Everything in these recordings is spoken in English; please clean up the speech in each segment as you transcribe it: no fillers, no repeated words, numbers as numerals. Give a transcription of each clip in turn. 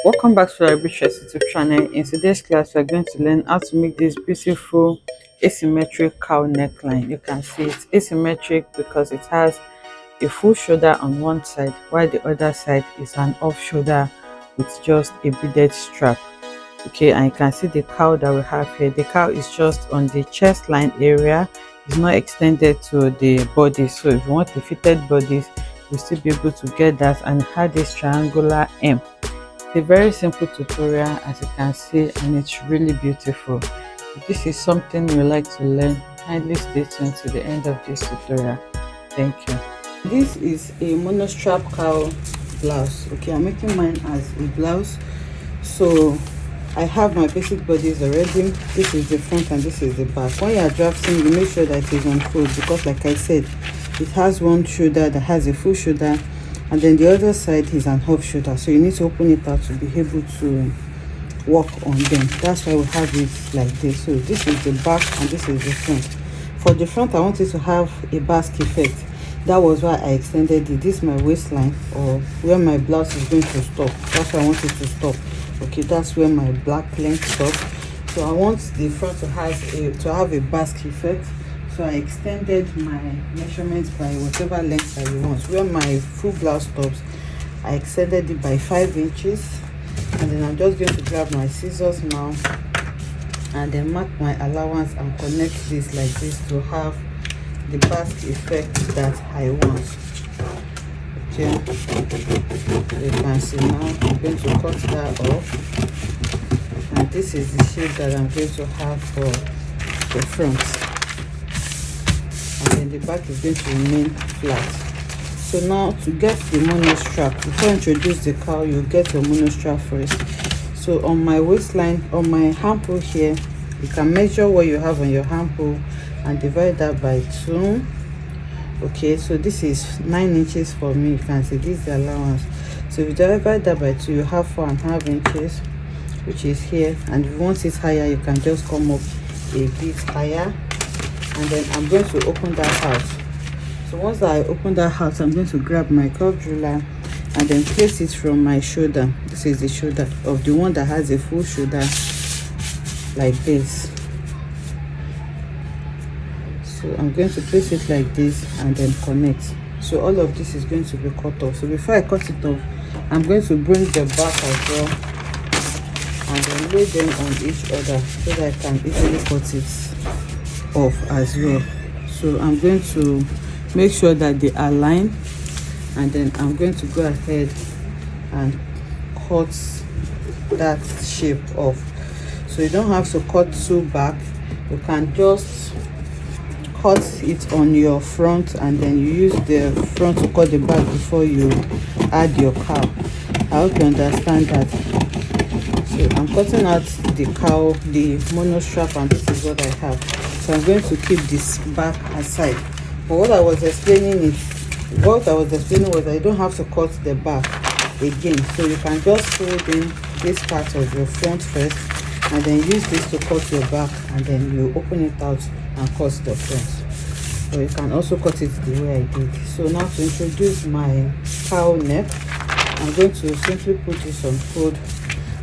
Welcome back to our Arbitrary YouTube channel. In today's class, we are going to learn how to make this beautiful asymmetric cowl neckline. You can see it's asymmetric because it has a full shoulder on one side, while the other side is an off shoulder with just a beaded strap. Okay, and you can see the cowl that we have here. The cowl is just on the chest line area. It's not extended to the body, so if you want the fitted bodies, you'll still be able to get that, and it had this triangular M. It's a very simple tutorial, as you can see, and it's really beautiful. If this is something you like to learn, kindly stay tuned to the end of this tutorial. Thank you. This is a monostrap cowl blouse. Okay, I'm making mine as a blouse, so I have my basic bodies already. This is the front and this is the back. When you are drafting, you make sure that it is on fold, because like I said, it has one shoulder that has a full shoulder, and then the other side is an half shoulder, so you need to open it out to be able to work on them. That's why we have it like this. So this is the back and this is the front. For the front, I wanted to have a basque effect. That was why I extended it. This is my waistline, or where my blouse is going to stop. That's why I wanted to stop. Okay, that's where my black length stops. So I want the front to have a basque effect. So I extended my measurements by whatever length that you want. Where my full blouse stops, I extended it by 5 inches. And then I'm just going to grab my scissors now and then mark my allowance and connect this like this to have the basque effect that I want. Okay, you can see now I'm going to cut that off, and this is the shape that I'm going to have for the front, and then the back is going to remain flat. So now, to get the monostrap, before I introduce the cowl, you get your monostrap first. So on my waistline, on my handle here, you can measure what you have on your handle and divide that by 2. Okay, so this is 9 inches for me. You can see this is the allowance. So if you divide that by 2, you have 4.5 inches, which is here. And if you want it higher, you can just come up a bit higher. And then I'm going to open that out. So once I open that out, I'm going to grab my curved ruler and then place it from my shoulder. This is the shoulder of the one that has a full shoulder, like this. So I'm going to place it like this and then connect. So all of this is going to be cut off. So before I cut it off, I'm going to bring the back as well and then lay them on each other so that I can easily cut it off as well. So I'm going to make sure that they align, and then I'm going to go ahead and cut that shape off. So you don't have to cut too back. You can just cut it on your front, and then you use the front to cut the back before you add your cowl. I hope you understand that. So I'm cutting out the cowl, the monostrap, and this is what I have. So I'm going to keep this back aside. But what I was explaining was that you don't have to cut the back again. So you can just fold in this part of your front first, and then use this to cut your back, and then you open it out and cut the front. Or you can also cut it the way I did. So now to introduce my cowl neck, I'm going to simply put this on fold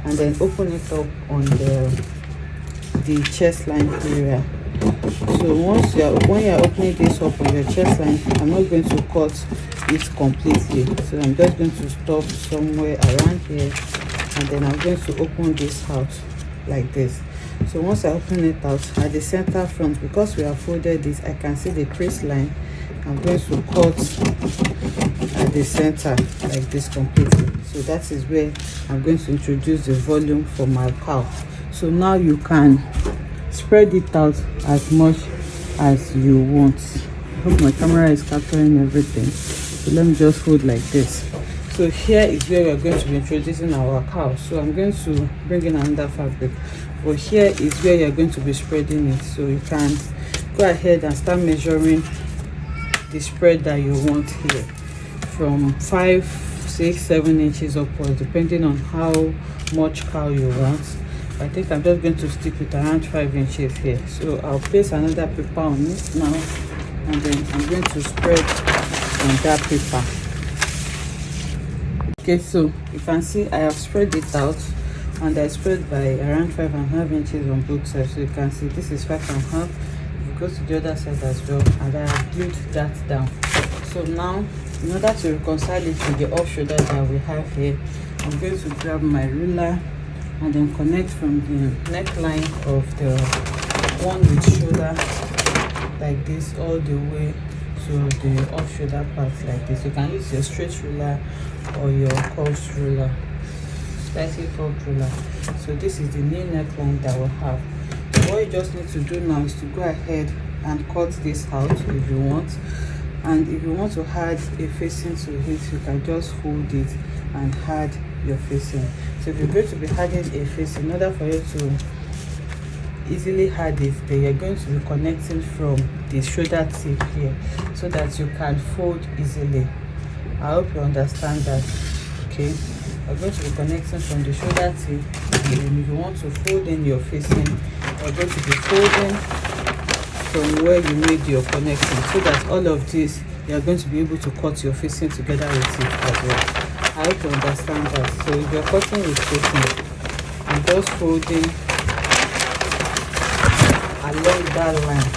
and then open it up on the chest line area. So when you're opening this up on your chest line, I'm not going to cut it completely. So I'm just going to stop somewhere around here, and then I'm going to open this out like this. So once I open it out at the center front, because we have folded this, I can see the crease line. I'm going to cut at the center like this completely. So that is where I'm going to introduce the volume for my cowl. So now you can spread it out as much as you want. I hope my camera is capturing everything. So let me just fold like this. So here is where we are going to be introducing our cowl. So I'm going to bring in another fabric, but here is where you're going to be spreading it. So you can go ahead and start measuring the spread that you want here, from 5, 6, 7 inches upwards, depending on how much cowl you want. I think I'm just going to stick with around 5 inches here. So I'll place another paper on it now, and then I'm going to spread on that paper. Okay, so you can see I have spread it out, and I spread by around 5.5 inches on both sides. So you can see this is 5.5. If you go to the other side as well, and I have glued that down. So now, in order to reconcile it with the off shoulder that we have here, I'm going to grab my ruler and then connect from the neckline of the one with shoulder like this all the way to the off shoulder part like this. You can use your straight ruler or your curved ruler, slightly curved ruler. So this is the new neckline that we have. So what you just need to do now is to go ahead and cut this out if you want. And if you want to add a facing to it, you can just fold it and add your facing. So if you're going to be adding a facing, in order for you to easily add it, then you're going to be connecting from the shoulder tip here so that you can fold easily. I hope you understand that. Okay, you're going to be connecting from the shoulder tip, and then if you want to fold in your facing, you're going to be folding from where you made your connection, so that all of this you are going to be able to cut your facing together with it as well. I hope you understand that. So if you're cutting with facing, I'm just folding along that line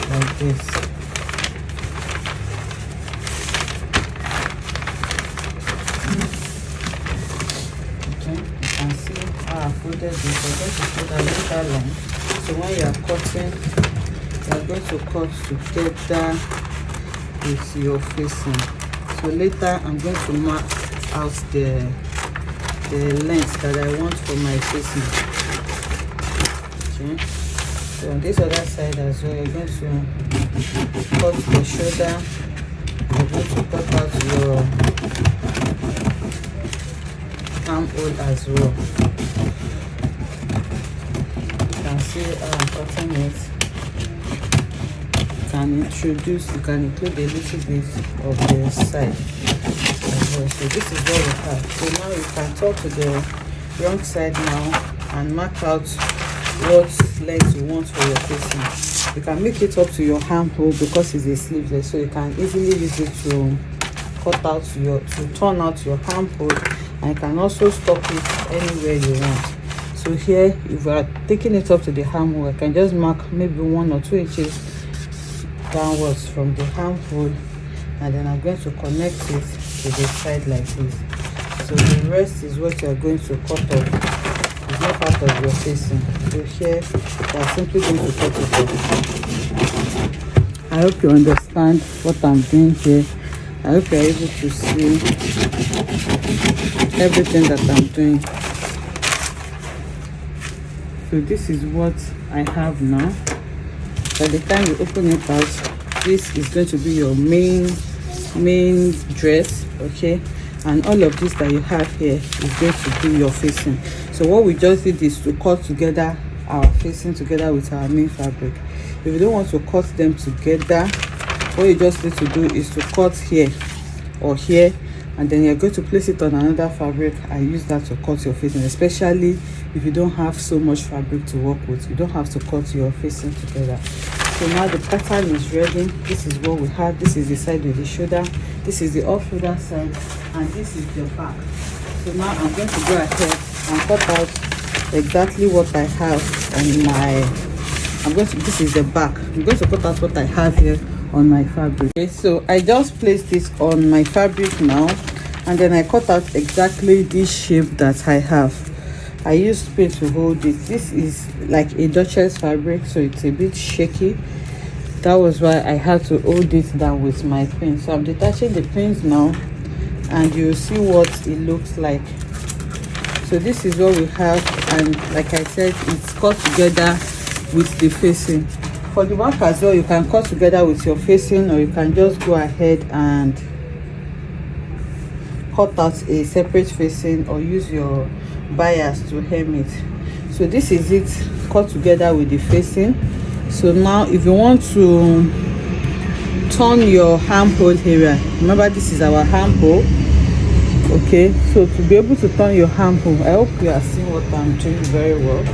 like this. Okay, you can see how I folded this. I'm going to fold along that line. So when you are cutting, you are going to cut together with your facing. So later I'm going to mark out the length that I want for my facing. Okay, so on this other side as well, you're going to cut the shoulder. You're going to cut out your armhole as well. You can see how I'm cutting it. You can include a little bit of the side as well. So this is what we have. So now you can turn to the wrong side now and mark out what length you want for your facing. You can make it up to your armhole because it's a sleeveless, so you can easily use it to turn out your armhole, and you can also stop it anywhere you want. So here, if you are taking it up to the armhole, I can just mark maybe 1 or 2 inches downwards from the armhole, and then I'm going to connect it to the side like this. So the rest is what you are going to cut off. It's not part of your facing. So here you are simply going to cut it off. I hope you understand what I'm doing here. I hope you're able to see everything that I'm doing. So this is what I have now. By the time you open it out, this is going to be your main dress, okay? And all of this that you have here is going to be your facing. So what we just did is to cut together our facing together with our main fabric. If you don't want to cut them together, what you just need to do is to cut here or here, and then you're going to place it on another fabric and use that to cut your facing, especially if you don't have so much fabric to work with. You don't have to cut your facing together. So now the pattern is ready. This is what we have. This is the side with the shoulder, this is the off shoulder side, and this is the back. So now I'm going to go ahead and cut out exactly what I have on my this is the back. I'm going to cut out what I have here on my fabric. Okay, so I just placed this on my fabric now, and then I cut out exactly this shape that I have. I used pin to hold it. This is like a Duchess fabric, so it's a bit shaky. That was why I had to hold it down with my pin. So I'm detaching the pins now, and you'll see what it looks like. So this is what we have, and like I said, it's cut together with the facing. For the back as well, you can cut together with your facing, or you can just go ahead and cut out a separate facing or use your bias to hem it. So this is it cut together with the facing. So now if you want to turn your armhole area, remember this is our armhole. Okay, so to be able to turn your armhole, I hope you are seeing what I'm doing very well.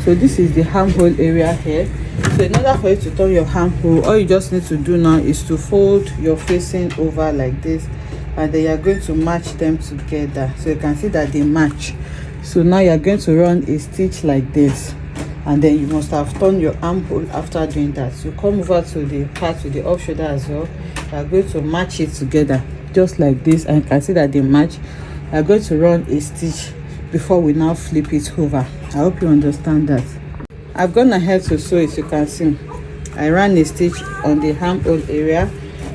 So this is the armhole area here. So in order for you to turn your armhole, all you just need to do now is to fold your facing over like this, and then you're going to match them together. So you can see that they match. So now you're going to run a stitch like this, and then you must have turned your armhole after doing that. So come over to the part with the off shoulder as well. You're going to match it together just like this, and you can see that they match. You're going to run a stitch before we now flip it over. I hope you understand that. I've gone ahead to sew it. You can see I ran a stitch on the armhole area.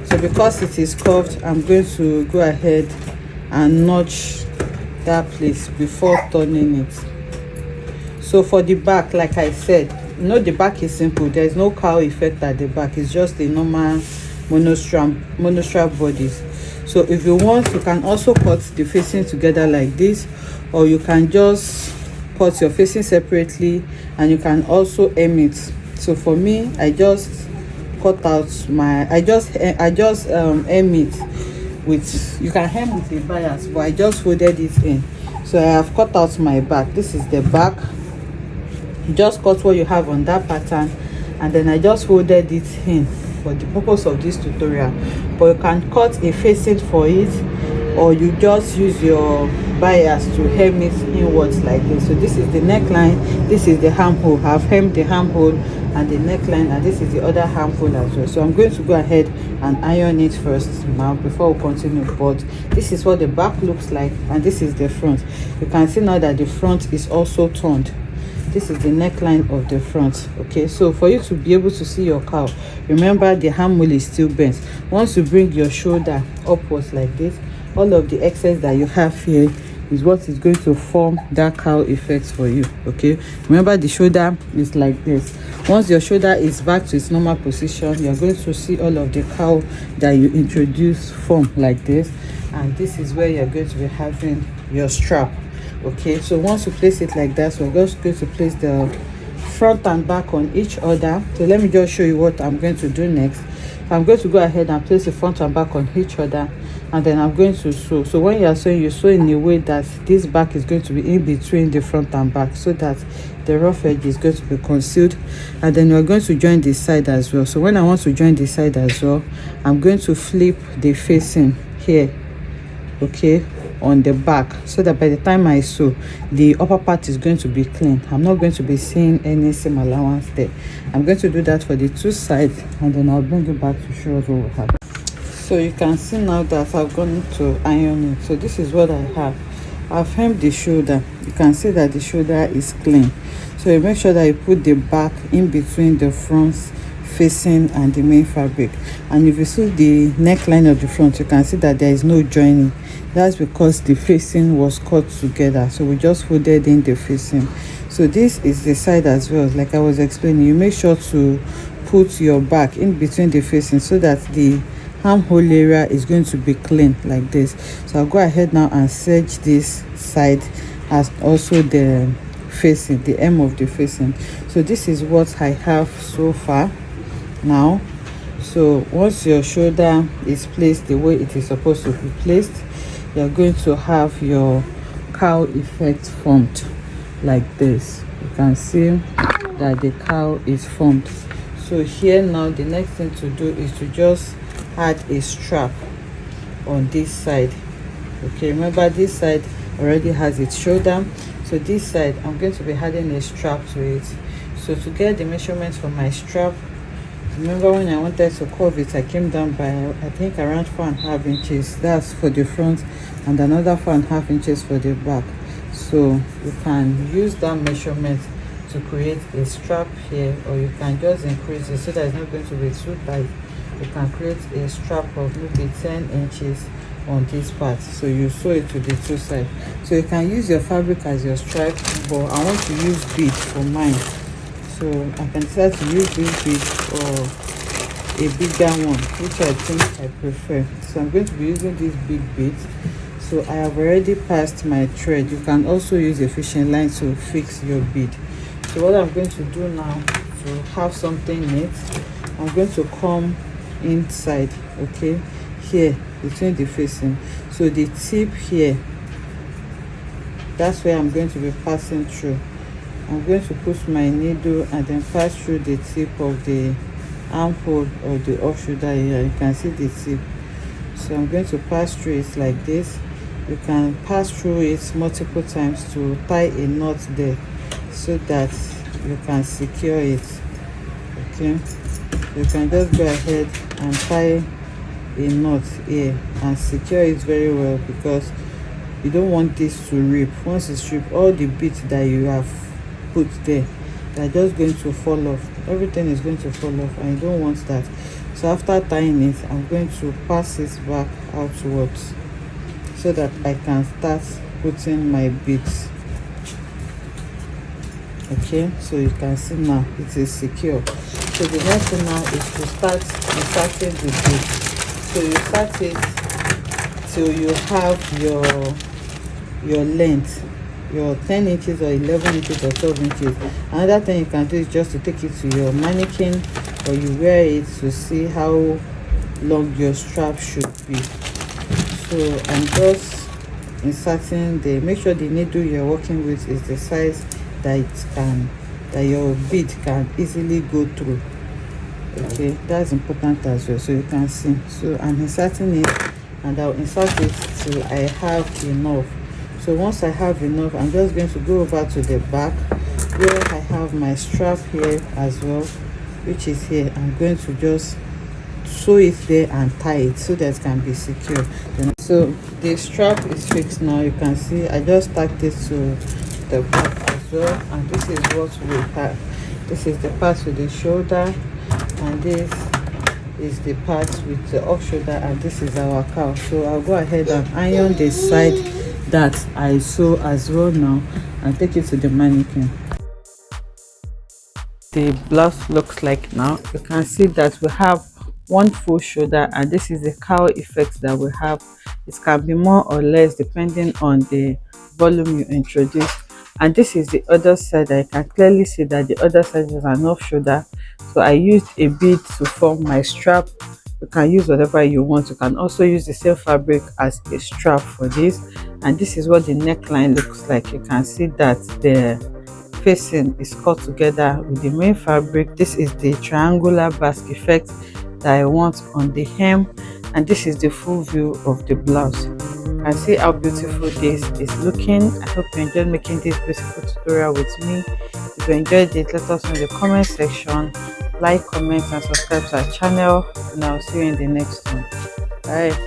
So because it is curved, I'm going to go ahead and notch that place before turning it. So for the back, like I said, the back is simple. There's no cowl effect at the back. It's just a normal monostrap bodies. So if you want, you can also cut the facing together like this, or you can just cut your facing separately, and you can also hem it. So for me, I just cut out my hem it with, you can hem with a bias, but I just folded it in. So I have cut out my back. This is the back. You just cut what you have on that pattern, and then I just folded it in for the purpose of this tutorial. But you can cut a facing for it, or you just use your bias to hem it inwards like this. So this is the neckline, this is the armhole. I've hemmed the armhole and the neckline, and this is the other armhole as well. So I'm going to go ahead and iron it first now before we continue. But this is what the back looks like, and this is the front. You can see now that the front is also turned. This is the neckline of the front. Okay, so for you to be able to see your cowl, remember the armhole is still bent. Once you bring your shoulder upwards like this, all of the excess that you have here is what is going to form that cowl effect for you. Okay, remember the shoulder is like this. Once your shoulder is back to its normal position, you're going to see all of the cowl that you introduce form like this, and this is where you're going to be having your strap. Okay, so once you place it like that, so we're just going to place the front and back on each other. So let me just show you what I'm going to do next. So I'm going to go ahead and place the front and back on each other, and then I'm going to sew. So when you are sewing, you sew in a way that this back is going to be in between the front and back, so that the rough edge is going to be concealed. And then we're going to join this side as well. So when I want to join this side as well, I'm going to flip the facing here, okay, on the back, so that by the time I sew, the upper part is going to be clean. I'm not going to be seeing any seam allowance there. I'm going to do that for the two sides, and then I'll bring it back to show us what we have. So you can see now that I've gone to iron it. So this is what I have. I've hemmed the shoulder. You can see that the shoulder is clean. So you make sure that you put the back in between the front facing and the main fabric. And if you see the neckline of the front, you can see that there is no joining. That's because the facing was cut together. So we just folded in the facing. So this is the side as well. Like I was explaining, you make sure to put your back in between the facing, so that the armhole area is going to be clean like this. So I'll go ahead now and serge this side as also the facing, the hem of the facing. So this is what I have so far now. So once your shoulder is placed the way it is supposed to be placed, you're going to have your cowl effect formed like this. You can see that the cowl is formed. So here now, the next thing to do is to just add a strap on this side. Okay, remember this side already has its shoulder, so this side I'm going to be adding a strap to it. So to get the measurements for my strap, remember when I wanted to curve it, I came down by I think around 4.5 inches. That's for the front, and another 4.5 inches for the back. So you can use that measurement to create a strap here, or you can just increase it so that it's not going to be too tight. You can create a strap of maybe 10 inches on this part. So you sew it to the two sides. So you can use your fabric as your stripe, but I want to use bead for mine. So I can decide to use this bead or a bigger one, which I think I prefer. So I'm going to be using this big bead. So I have already passed my thread. You can also use a fishing line to fix your bead. So what I'm going to do now, to have something neat, I'm going to come inside, okay, here between the facing. So the tip here, that's where I'm going to be passing through. I'm going to put my needle and then pass through the tip of the armhole or the off shoulder here. You can see the tip. So I'm going to pass through it like this. You can pass through it multiple times to tie a knot there so that you can secure it. Okay, you can just go ahead and tie a knot here and secure it very well, because you don't want this to rip. Once it's ripped, all the bits that you have put there, they're just going to fall off. Everything is going to fall off, and you don't want that. So after tying it, I'm going to pass it back outwards so that I can start putting my beads. Okay, so you can see now it is secure. So the next thing now is to start inserting the beads. So you start it till you have your length, your 10 inches or 11 inches or 12 inches. Another thing you can do is just to take it to your mannequin, or you wear it to see how long your strap should be. So I'm just inserting the, make sure the needle you're working with is the size that your bead can easily go through. Okay, that's important as well. So you can see, so I'm inserting it, and I'll insert it till I have enough. So once I have enough, I'm just going to go over to the back where I have my strap here as well, which is here. I'm going to just sew it there and tie it so that it can be secure. So the strap is fixed now. You can see I just tacked this to the back as well, and this is what we have. This is the part with the shoulder, and this is the part with the off shoulder, and this is our cowl. So I'll go ahead and iron the side that I sew as well now, and take it to the mannequin. The blouse looks like now. You can see that we have one full shoulder, and this is the cowl effect that we have. It can be more or less depending on the volume you introduce. And this is the other side. I can clearly see that the other side is an off shoulder, so I used a bead to form my strap. You can use whatever you want. You can also use the same fabric as a strap for this. And this is what the neckline looks like. You can see that the facing is cut together with the main fabric. This is the triangular basque effect that I want on the hem, and this is the full view of the blouse. You can see how beautiful this is looking. I hope you enjoyed making this beautiful tutorial with me. If you enjoyed it, let us know in the comment section. Like, comment and subscribe to our channel, and I'll see you in the next one. Bye.